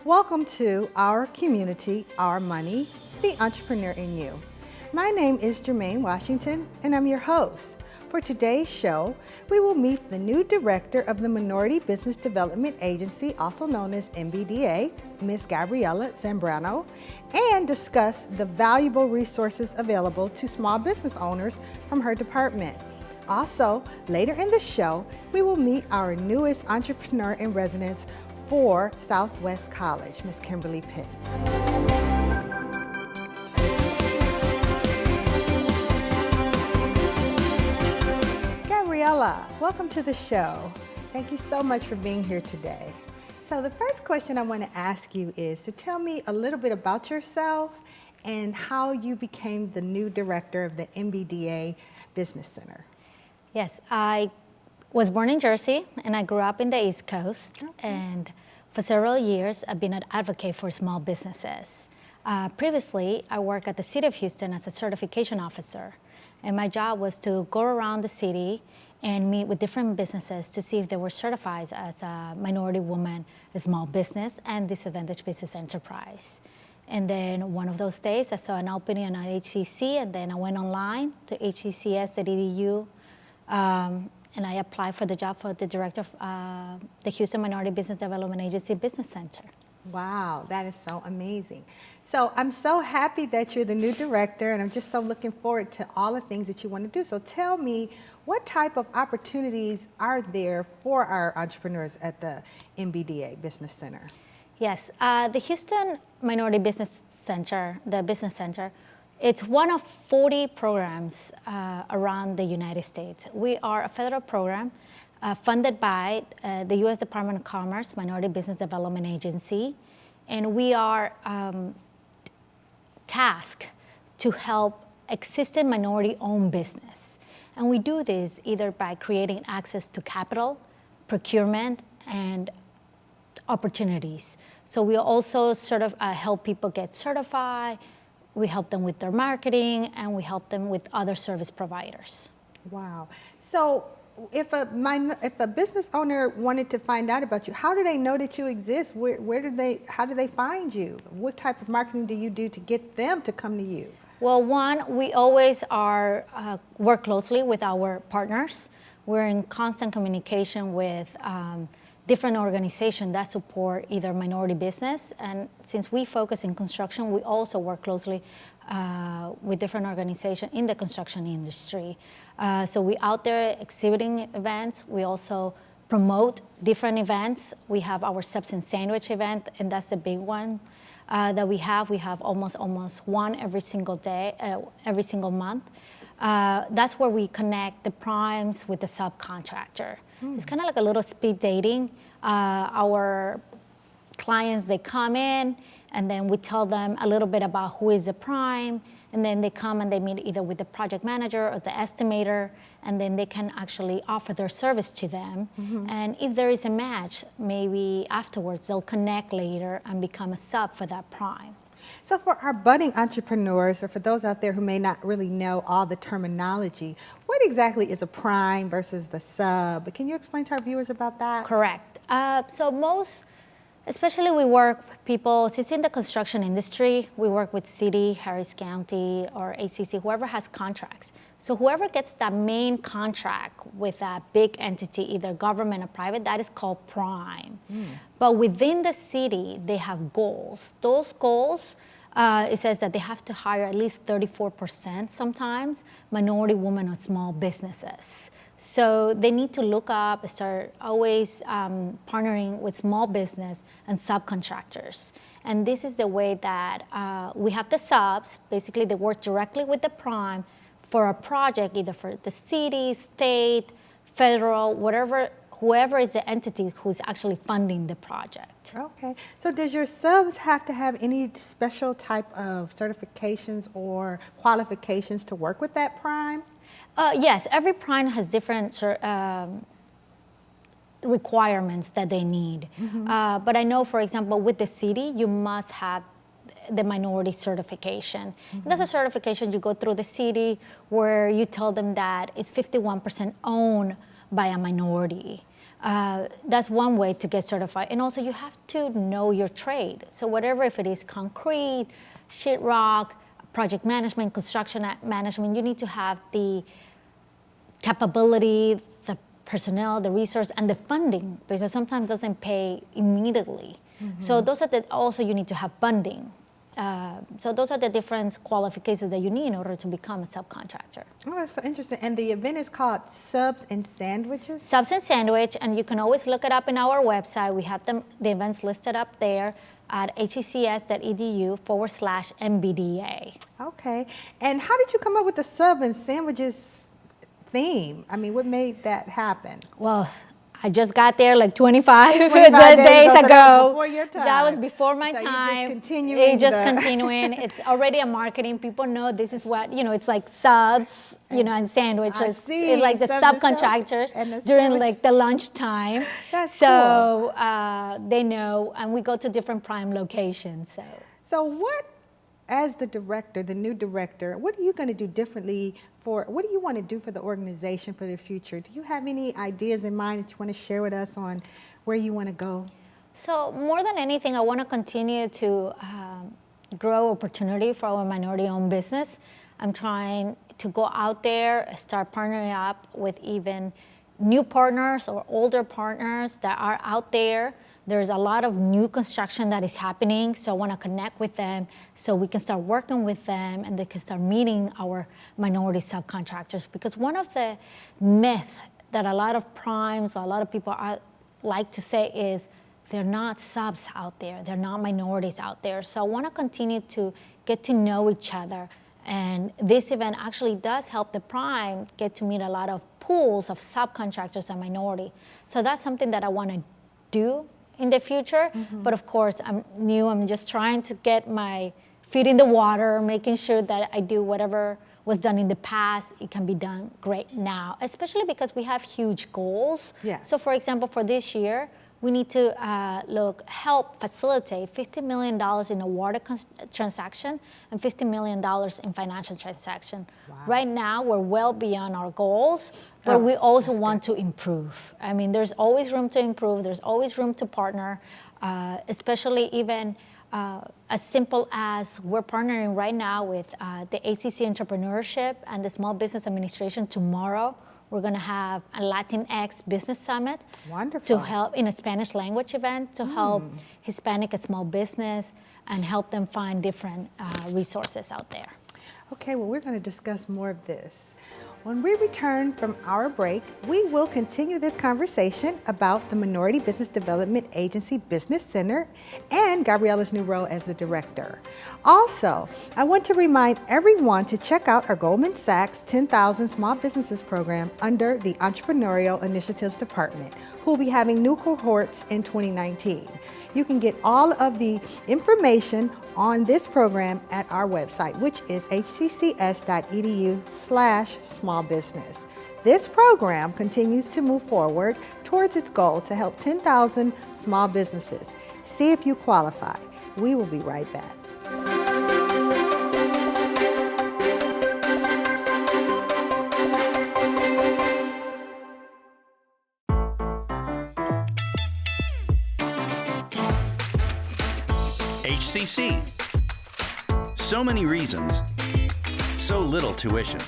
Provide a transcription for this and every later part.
Welcome to Our Community, Our Money, the Entrepreneur in You. My name is Jermaine Washington, and I'm your host. For today's show, we will meet the new director of the Minority Business Development Agency, also known as MBDA, Ms. Gabriela Zambrano, and discuss the valuable resources available to small business owners from her department. Also, later in the show, we will meet our newest entrepreneur in residence for Southwest College, Ms. Kimberly Penn. Gabriela, welcome to the show. Thank you so much for being here today. So the first question I want to ask you is to tell me a little bit about yourself and how you became the new director of the MBDA Business Center. Yes, I was born in Jersey and I grew up in the East Coast. Okay. And for several years, I've been an advocate for small businesses. Previously, I worked at the City of Houston as a certification officer. And my job was to go around the city and meet with different businesses to see if they were certified as a minority woman, a small business, and disadvantaged business enterprise. And then one of those days, I saw an opening on HCC, and then I went online to hccs.edu. And I applied for the job for the director of the Houston Minority Business Development Agency Business Center. Wow, that is so amazing. So I'm so happy that you're the new director, and I'm just so looking forward to all the things that you want to do. So tell me, what type of opportunities are there for our entrepreneurs at the MBDA Business Center? Yes, the Houston Minority Business Center, the Business Center, it's one of 40 programs around the United States. We are a federal program funded by the U.S. Department of Commerce Minority Business Development Agency, and we are tasked to help existing minority-owned business. And we do this either by creating access to capital, procurement, and opportunities. So we also sort of help people get certified. We help them with their marketing, and we help them with other service providers. Wow. So if a business owner wanted to find out about you, how do they know that you exist? How do they find you? What type of marketing do you do to get them to come to you? Well, one, we always work closely with our partners. We're in constant communication with different organizations that support either minority business, and since we focus in construction, we also work closely with different organizations in the construction industry. So we out there exhibiting events. We also promote different events. We have our Subs and Sandwich event, and that's the big one that we have. We have almost one every single day, every single month. That's where we connect the primes with the subcontractor. It's kind of like a little speed dating. Our clients, they come in, and then we tell them a little bit about who is the prime, and then they come and they meet either with the project manager or the estimator, and then they can actually offer their service to them. Mm-hmm. And if there is a match, maybe afterwards they'll connect later and become a sub for that prime. So for our budding entrepreneurs, or for those out there who may not really know all the terminology, what exactly is a prime versus the sub? Can you explain to our viewers about that? Correct. Especially we work with people, since in the construction industry, we work with city, Harris County, or ACC, whoever has contracts. So whoever gets that main contract with that big entity, either government or private, that is called prime. But within the city, they have goals. Those goals, it says that they have to hire at least 34% sometimes minority women or small businesses. So they need to look up, start always partnering with small business and subcontractors. And this is the way that we have the subs. Basically, they work directly with the prime for a project, either for the city, state, federal, whoever is the entity who's actually funding the project. Okay. So does your subs have to have any special type of certifications or qualifications to work with that prime? Yes, every prime has different requirements that they need. Mm-hmm. But I know, for example, with the city, you must have the minority certification. Mm-hmm. That's a certification you go through the city where you tell them that it's 51% owned by a minority. That's one way to get certified. And also you have to know your trade. So whatever, if it is concrete, sheetrock, project management, construction management, you need to have the capability, the personnel, the resource, and the funding, because sometimes it doesn't pay immediately. So those are also you need to have funding. So those are the different qualifications that you need in order to become a subcontractor. Oh, that's so interesting. And the event is called Subs and Sandwiches? Subs and Sandwich, and you can always look it up in our website. We have the events listed up there at hccs.edu/MBDA. Okay. And how did you come up with the Sub and Sandwiches theme? I mean, what made that happen? Well, I just got there like 25 25 days so ago. that was before your time. That was before my So time. It's just continuing. It's already a marketing. People know this is what, it's like subs, and sandwiches. It's like the subcontractors during like the lunch time. That's cool. They know, and we go to different prime locations. So what, as the director, the new director, what are you going to do differently what do you want to do for the organization for the future? Do you have any ideas in mind that you want to share with us on where you want to go? So more than anything, I want to continue to grow opportunity for our minority-owned business. I'm trying to go out there, start partnering up with even new partners or older partners that are out there. There's a lot of new construction that is happening, so I want to connect with them so we can start working with them and they can start meeting our minority subcontractors. Because one of the myths that a lot of primes, a lot of people like to say is they're not subs out there, they're not minorities out there. So I want to continue to get to know each other. And this event actually does help the prime get to meet a lot of pools of subcontractors and minority. So that's something that I want to do in the future. But of course, I'm new. I'm just trying to get my feet in the water, making sure that I do whatever was done in the past, it can be done great now, especially because we have huge goals. Yes. So for example, for this year, we need to help facilitate $50 million in a water transaction and $50 million in financial transaction. Wow. Right now, we're well beyond our goals, but we also want to improve. I mean, there's always room to improve. There's always room to partner, especially even as simple as we're partnering right now with the ACC Entrepreneurship and the Small Business Administration tomorrow. We're going to have a Latinx Business Summit. Wonderful. To help in a Spanish language event to help Hispanic and small business and help them find different resources out there. Okay, well, we're going to discuss more of this. When we return from our break, we will continue this conversation about the Minority Business Development Agency Business Center and Gabriela's new role as the director. Also, I want to remind everyone to check out our Goldman Sachs 10,000 Small Businesses program under the Entrepreneurial Initiatives Department, who will be having new cohorts in 2019. You can get all of the information on this program at our website, which is hccs.edu/smallbusiness. This program continues to move forward towards its goal to help 10,000 small businesses. See if you qualify. We will be right back. HCC. So many reasons, so little tuition.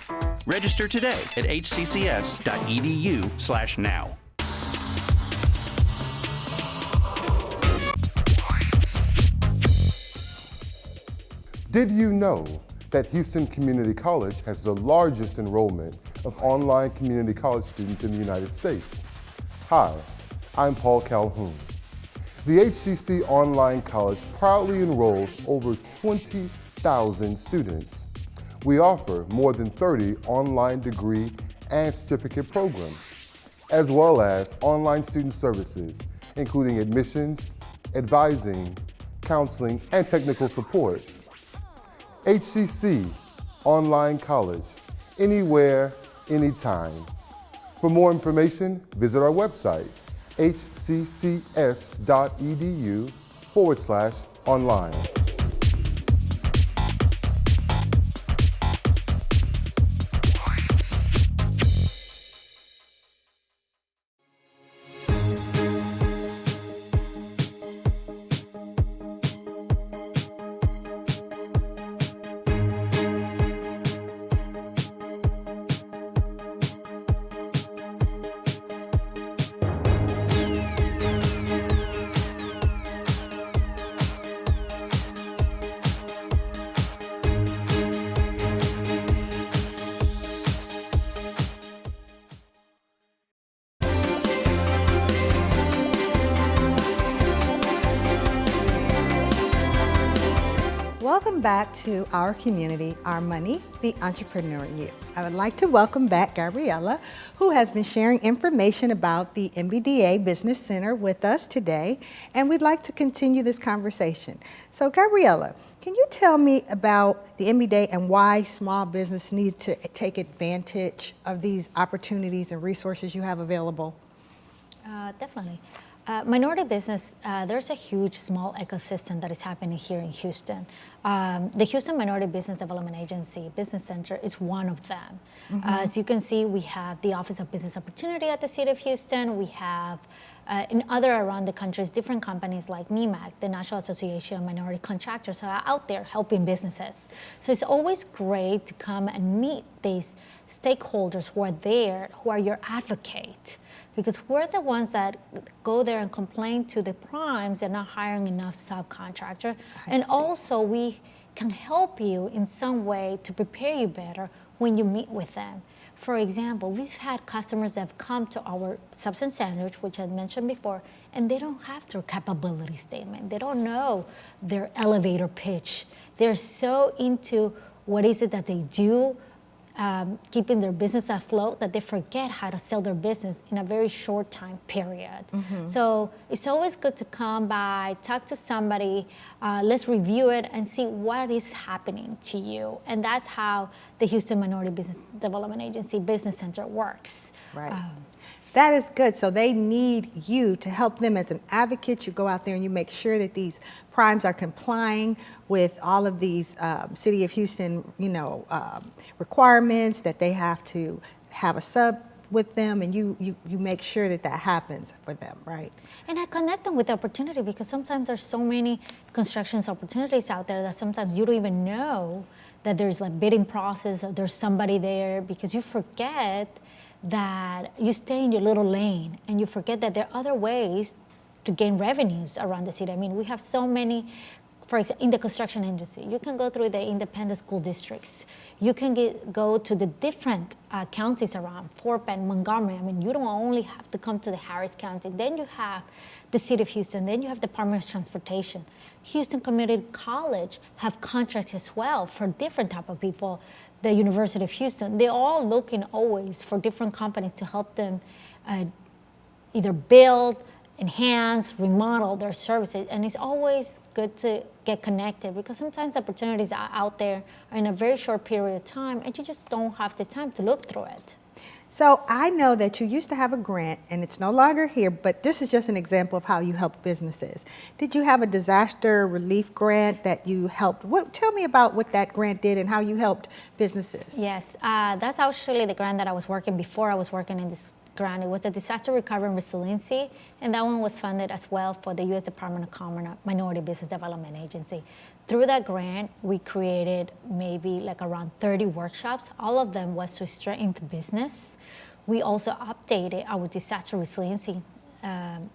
Register today at hccs.edu/now. Did you know that Houston Community College has the largest enrollment of online community college students in the United States? Hi, I'm Paul Calhoun. The HCC Online College proudly enrolls over 20,000 students. We offer more than 30 online degree and certificate programs, as well as online student services, including admissions, advising, counseling, and technical support. HCC Online College, anywhere, anytime. For more information, visit our website, hccs.edu/online. Welcome back to Our Community, Our Money, the Entrepreneur in You. I would like to welcome back Gabriela, who has been sharing information about the MBDA Business Center with us today, and we'd like to continue this conversation. So Gabriela, can you tell me about the MBDA and why small business needs to take advantage of these opportunities and resources you have available? Definitely. Minority business, there's a huge small ecosystem that is happening here in Houston. The Houston Minority Business Development Agency Business Center is one of them. As you can see, we have the Office of Business Opportunity at the City of Houston. We have in other around the countries, different companies like NEMAC, the National Association of Minority Contractors, are out there helping businesses. So it's always great to come and meet these stakeholders who are there, who are your advocate. Because we're the ones that go there and complain to the primes they're not hiring enough subcontractor. And also we can help you in some way to prepare you better when you meet with them. For example, we've had customers that have come to our substance standards, which I mentioned before, and they don't have their capability statement. They don't know their elevator pitch. They're so into what is it that they do, keeping their business afloat, that they forget how to sell their business in a very short time period. So it's always good to come by, talk to somebody, let's review it and see what is happening to you. And that's how the Houston Minority Business Development Agency Business Center works. Right. That is good. So they need you to help them as an advocate. You go out there and you make sure that these primes are complying with all of these City of Houston, requirements, that they have to have a sub with them, and you make sure that that happens for them, right? And I connect them with the opportunity, because sometimes there's so many construction opportunities out there that sometimes you don't even know that there's a bidding process or there's somebody there, because you forget that you stay in your little lane and you forget that there are other ways to gain revenues around the city. I mean, we have so many, for example, in the construction industry, you can go through the independent school districts. You can go to the different counties around, Fort Penn, Montgomery. I mean, you don't only have to come to the Harris County. Then you have the City of Houston. Then you have the Department of Transportation. Houston Community College have contracts as well for different type of people. The University of Houston, they're all looking always for different companies to help them either build, enhance, remodel their services. And it's always good to get connected, because sometimes opportunities are out there are in a very short period of time and you just don't have the time to look through it. So I know that you used to have a grant, and it's no longer here, but this is just an example of how you help businesses. Did you have a disaster relief grant that you helped? Tell me about what that grant did and how you helped businesses. Yes, that's actually the grant that I was working before I was working in this grant. It was a disaster recovery and resiliency, and that one was funded as well for the U.S. Department of Commerce Minority Business Development Agency. Through that grant, we created maybe like around 30 workshops. All of them was to strengthen the business. We also updated our disaster resiliency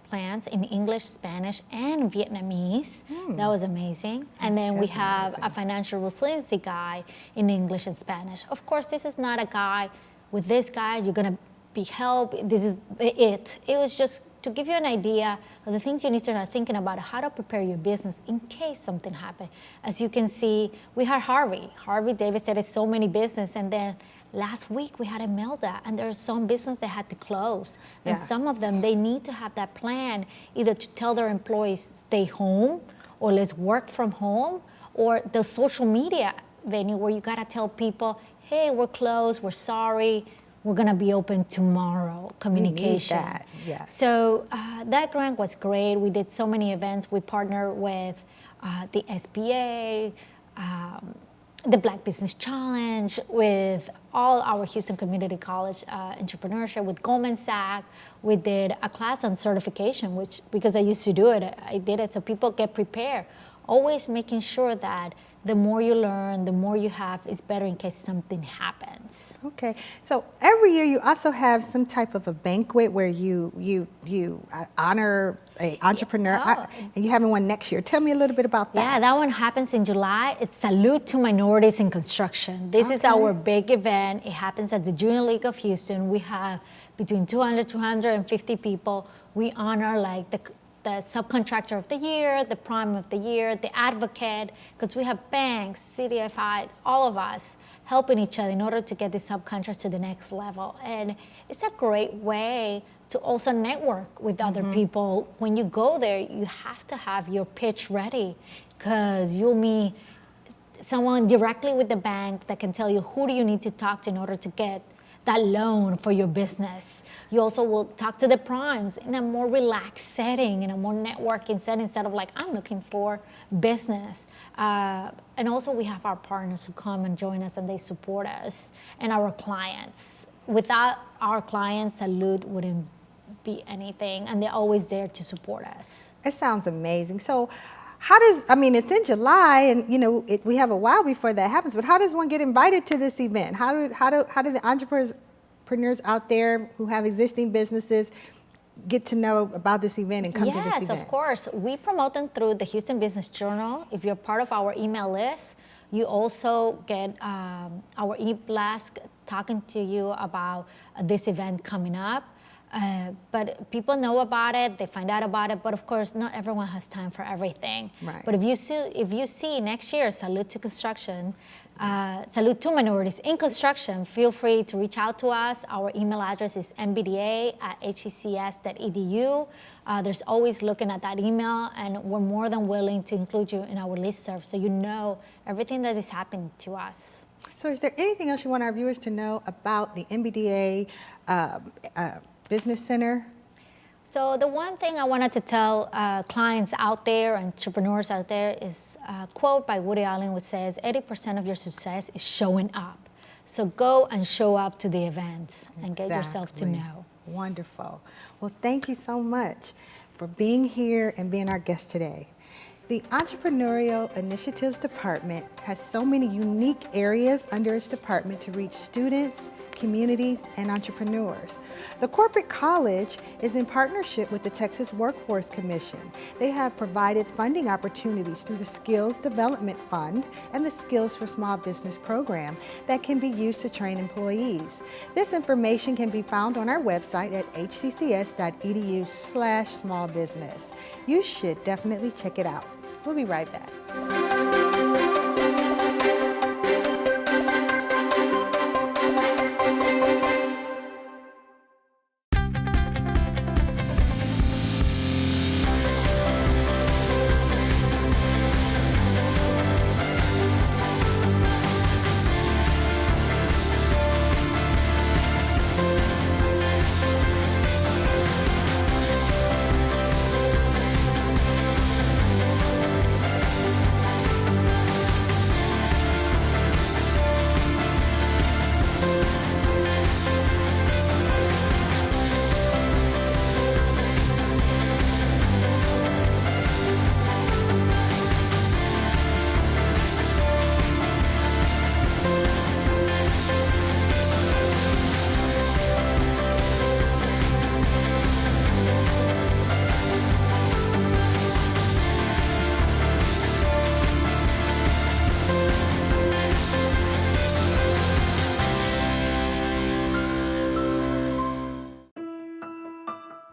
plans in English, Spanish, and Vietnamese. That was amazing. And then we have a financial resiliency guide in English and Spanish. Of course, this is not a guide. With this guide, you're gonna be helped. This is it. It was just to give you an idea of the things you need to start thinking about, how to prepare your business in case something happened. As you can see, we had Harvey. Harvey Davis said it's so many business, and then last week we had Imelda, and there's some business that had to close. And some of them, they need to have that plan, either to tell their employees stay home, or let's work from home, or the social media venue where you gotta tell people, hey, we're closed, we're sorry, we're gonna be open tomorrow, communication. We need that, yes. So that grant was great. We did so many events. We partnered with the SBA, the Black Business Challenge, with all our Houston Community College entrepreneurship, with Goldman Sachs. We did a class on certification, which, because I used to do it, I did it so people get prepared. Always making sure that the more you learn, the more you have, is better in case something happens. Okay, so every year you also have some type of a banquet where you honor an entrepreneur, and you're having one next year. Tell me a little bit about that. Yeah, that one happens in July. It's Salute to Minorities in Construction. This is our big event. It happens at the Junior League of Houston. We have between 200, 250 people. We honor like the the subcontractor of the year, the prime of the year, the advocate, because we have banks, CDFI, all of us helping each other in order to get the subcontractors to the next level. And it's a great way to also network with other people. When you go there, you have to have your pitch ready, because you'll meet someone directly with the bank that can tell you who do you need to talk to in order to get that loan for your business. You also will talk to the primes in a more relaxed setting, in a more networking setting, instead of like, I'm looking for business. And also we have our partners who come and join us and they support us, and our clients. Without our clients, Salud wouldn't be anything, and they're always there to support us. It sounds amazing. So how does, I mean, it's in July, and you know, we have a while before that happens, but how does one get invited to this event? How do the entrepreneurs out there who have existing businesses get to know about this event and come to this event? Yes, of course. We promote them through the Houston Business Journal. If you're part of our email list, you also get our e-blast talking to you about this event coming up. But people know about it, they find out about it, but of course, not everyone has time for everything. Right. But if you see next year, Salud to Construction, Salud to Minorities in Construction, feel free to reach out to us. Our email address is mbda@hccs.edu. There's always looking at that email, and we're more than willing to include you in our listserv so you know everything that is happening to us. So is there anything else you want our viewers to know about the MBDA Business Center? So the one thing I wanted to tell clients out there, entrepreneurs out there, is a quote by Woody Allen which says, 80% of your success is showing up. So go and show up to the events and get yourself to know. Wonderful. Well, thank you so much for being here and being our guest today. The Entrepreneurial Initiatives Department has so many unique areas under its department to reach students, communities, and entrepreneurs. The corporate college is in partnership with the Texas Workforce Commission. They have provided funding opportunities through the Skills Development Fund and the Skills for Small Business program that can be used to train employees. This information can be found on our website at hccs.edu/smallbusiness. You should definitely check it out. We'll be right back.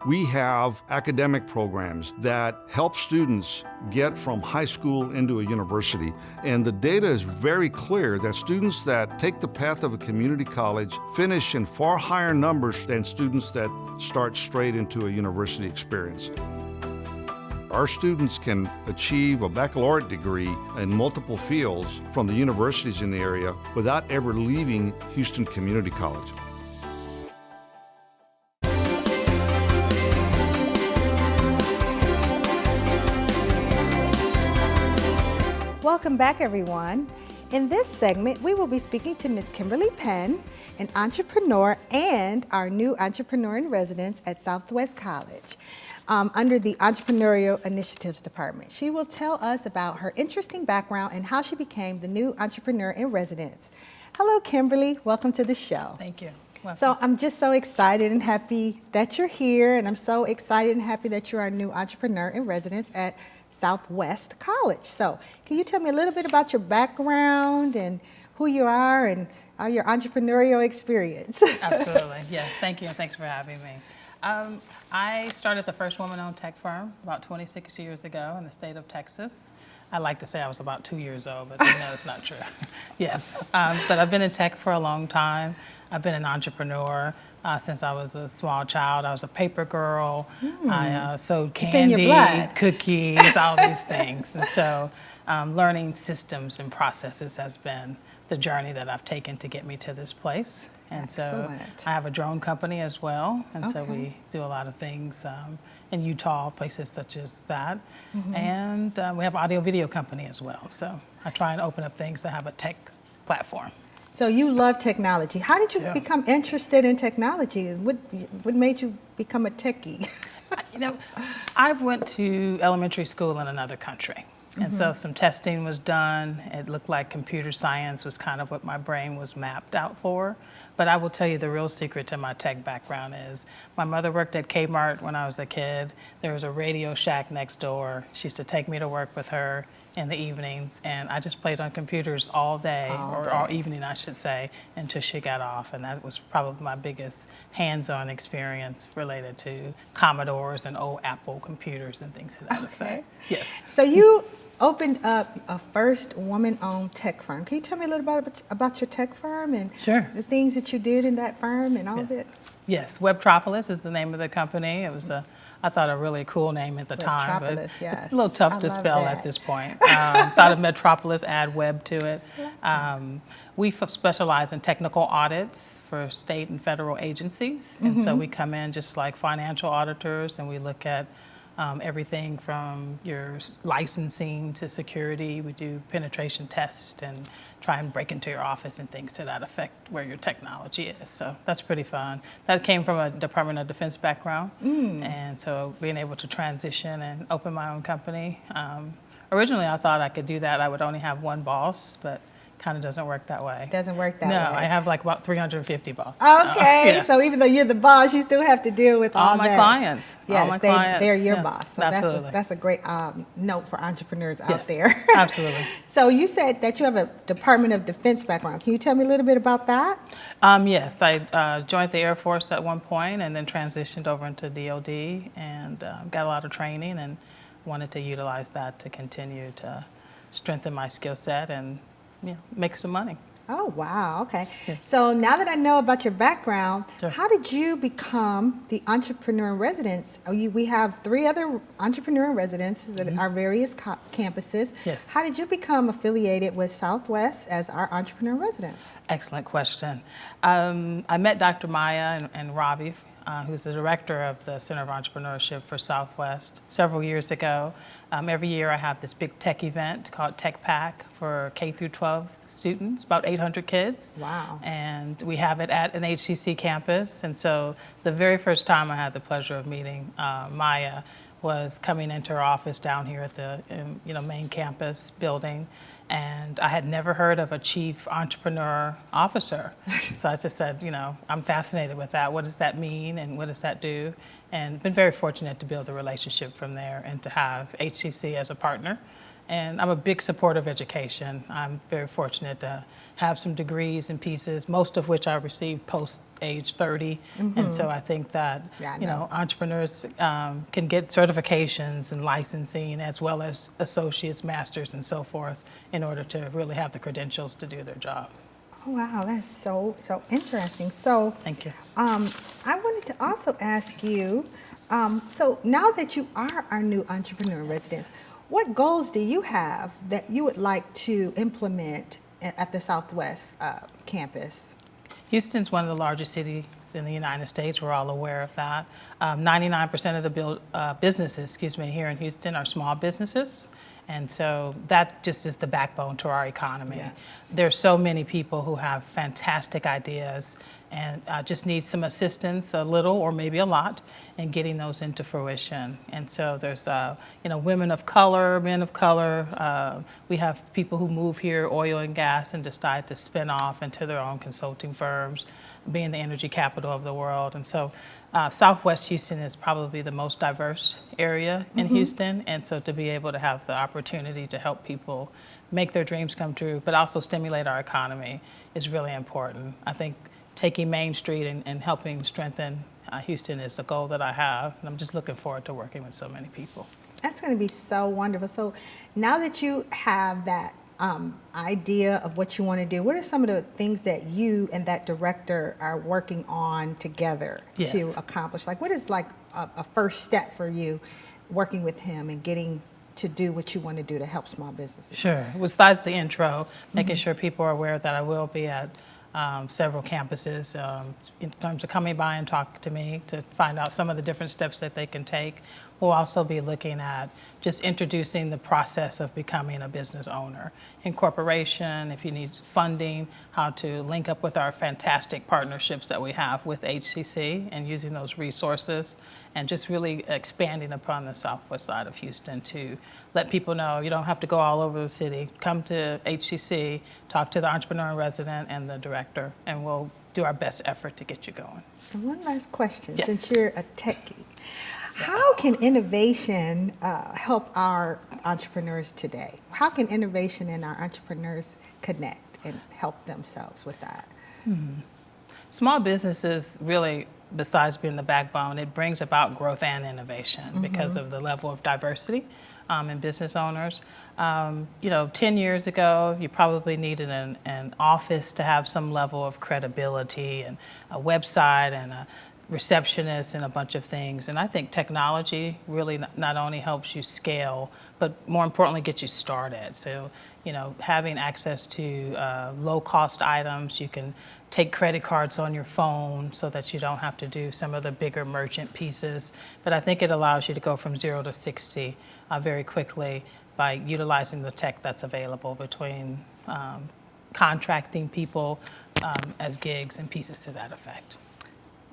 We have academic programs that help students get from high school into a university. And the data is very clear that students that take the path of a community college finish in far higher numbers than students that start straight into a university experience. Our students can achieve a baccalaureate degree in multiple fields from the universities in the area without ever leaving Houston Community College. Welcome back, everyone. In this segment, we will be speaking to Ms. Kimberly Penn, an entrepreneur and our new entrepreneur in residence at Southwest College under the Entrepreneurial Initiatives Department. She will tell us about her interesting background and how she became the new entrepreneur in residence. Hello, Kimberly. Welcome to the show. Thank you. Welcome. So I'm just so excited and happy that you're here, and I'm so excited and happy that you're our new entrepreneur in residence at Southwest College. So can you tell me a little bit about your background and who you are and your entrepreneurial experience? Absolutely, yes, thank you, and thanks for having me. I started the first woman-owned tech firm about 26 years ago in the state of Texas. I like to say I was about 2 years old, but you know it's not true. Yes, but I've been in tech for a long time. I've been an entrepreneur since I was a small child. I was a paper girl. I sold in your candy, blood. cookies, all these things. And so learning systems and processes has been the journey that I've taken to get me to this place. And so Excellent. I have a drone company as well. And so Okay. we do a lot of things in Utah, places such as that. And we have an audio video company as well. So I try and open up things to have a tech platform. So you love technology. How did you Yeah. become interested in technology? What made you become a techie? You know, I went to elementary school in another country. And so some testing was done. It looked like computer science was kind of what my brain was mapped out for. But I will tell you the real secret to my tech background is my mother worked at Kmart when I was a kid. There was a Radio Shack next door. She used to take me to work with her in the evenings, and I just played on computers all day, or all evening, I should say, until she got off. And that was probably my biggest hands-on experience related to Commodores and old Apple computers and things to that effect. Yes. So you opened up a first woman-owned tech firm. Can you tell me a little bit about your tech firm and Sure. the things that you did in that firm and all of it? Yes, Webtropolis is the name of the company. It was I thought a really cool name at the time, but Webtropolis, yes. it's a little tough I to love spell that. at this point. Thought of Metropolis, add web to it. We specialize in technical audits for state and federal agencies, and so we come in just like financial auditors, and we look at everything from your licensing to security. We do penetration tests and try and break into your office and things to that effect where your technology is. So that's pretty fun. That came from a Department of Defense background. And so being able to transition and open my own company. Originally I thought I could do that. I would only have one boss, but kind of doesn't work that way. Doesn't work that no, way. I have like about 350 bosses. Okay, Yeah. so even though you're the boss, you still have to deal with all all my that. clients. Yes, all my clients. they're your Yeah, boss. So absolutely. that's a great note for entrepreneurs out Yes, there. absolutely. So you said that you have a Department of Defense background. Can you tell me a little bit about that? Yes, I joined the Air Force at one point and then transitioned over into DOD and got a lot of training and wanted to utilize that to continue to strengthen my skill set and make some money. Oh, wow. Okay. Yes. So now that I know about your background, Sure. how did you become the entrepreneur in residence? We have 3 other entrepreneur in residences at our various campuses. Yes. How did you become affiliated with Southwest as our entrepreneur in residence? Excellent question. I met Dr. Maya and Ravi, who's the director of the Center of Entrepreneurship for Southwest, several years ago. Every year I have this big tech event called Tech Pack for K through 12 students, about 800 kids. Wow. And we have it at an HCC campus. And so the very first time I had the pleasure of meeting Maya was coming into her office down here at the main campus building. And I had never heard of a chief entrepreneur officer. So I just said, I'm fascinated with that. What does that mean and what does that do? And been very fortunate to build a relationship from there and to have HCC as a partner. And I'm a big supporter of education. I'm very fortunate to have some degrees and pieces, most of which I received post age 30. And so I think that, Yeah, I know. entrepreneurs can get certifications and licensing as well as associates, masters, and so forth in order to really have the credentials to do their job. Oh, wow, that's so interesting. So Thank you. I wanted to also ask you, so now that you are our new entrepreneur in residence, what goals do you have that you would like to implement at the Southwest campus? Houston's one of the largest cities in the United States. We're all aware of that. 99% of the businesses, here in Houston are small businesses. And so that just is the backbone to our economy. Yes. There's so many people who have fantastic ideas and just need some assistance, a little or maybe a lot, in getting those into fruition. And so there's, women of color, men of color. We have people who move here, oil and gas, and decide to spin off into their own consulting firms, being the energy capital of the world. And so Southwest Houston is probably the most diverse area in Houston. And so to be able to have the opportunity to help people make their dreams come true, but also stimulate our economy is really important. I think taking Main Street and helping strengthen Houston is the goal that I have, and I'm just looking forward to working with so many people. That's going to be so wonderful. So now that you have that idea of what you want to do, what are some of the things that you and that director are working on together to accomplish? Like, what is like a first step for you working with him and getting to do what you want to do to help small businesses? Sure. Besides the intro, making sure people are aware that I will be at several campuses in terms of coming by and talk to me to find out some of the different steps that they can take. We'll also be looking at just introducing the process of becoming a business owner. Incorporation, if you need funding, how to link up with our fantastic partnerships that we have with HCC and using those resources, and just really expanding upon the southwest side of Houston to let people know you don't have to go all over the city. Come to HCC, talk to the entrepreneur in resident and the director, and we'll do our best effort to get you going. And one last question, Yes. since you're a tech geek. How can innovation help our entrepreneurs today? How can innovation and our entrepreneurs connect and help themselves with that? Small businesses really, besides being the backbone, it brings about growth and innovation because of the level of diversity in business owners. 10 years ago, you probably needed an office to have some level of credibility and a website and a receptionist and a bunch of things. And I think technology really not only helps you scale, but more importantly, get you started. So, having access to low-cost items, you can take credit cards on your phone so that you don't have to do some of the bigger merchant pieces. But I think it allows you to go from 0 to 60 very quickly by utilizing the tech that's available between contracting people as gigs and pieces to that effect.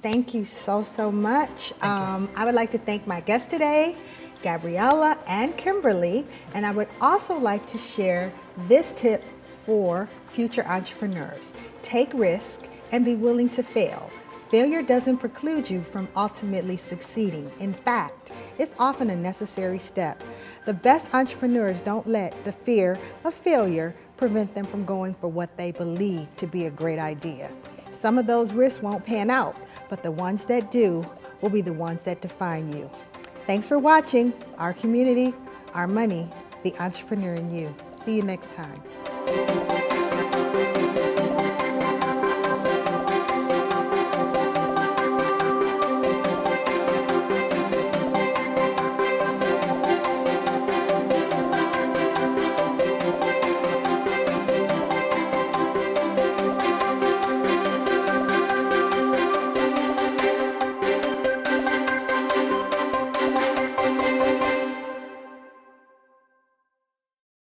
Thank you so, so much. I would like to thank my guests today, Gabriela and Kimberly, and I would also like to share this tip for future entrepreneurs. Take risk and be willing to fail. Failure doesn't preclude you from ultimately succeeding. In fact, it's often a necessary step. The best entrepreneurs don't let the fear of failure prevent them from going for what they believe to be a great idea. Some of those risks won't pan out, but the ones that do will be the ones that define you. Thanks for watching Our Community, Our Money, the Entrepreneur in You. See you next time.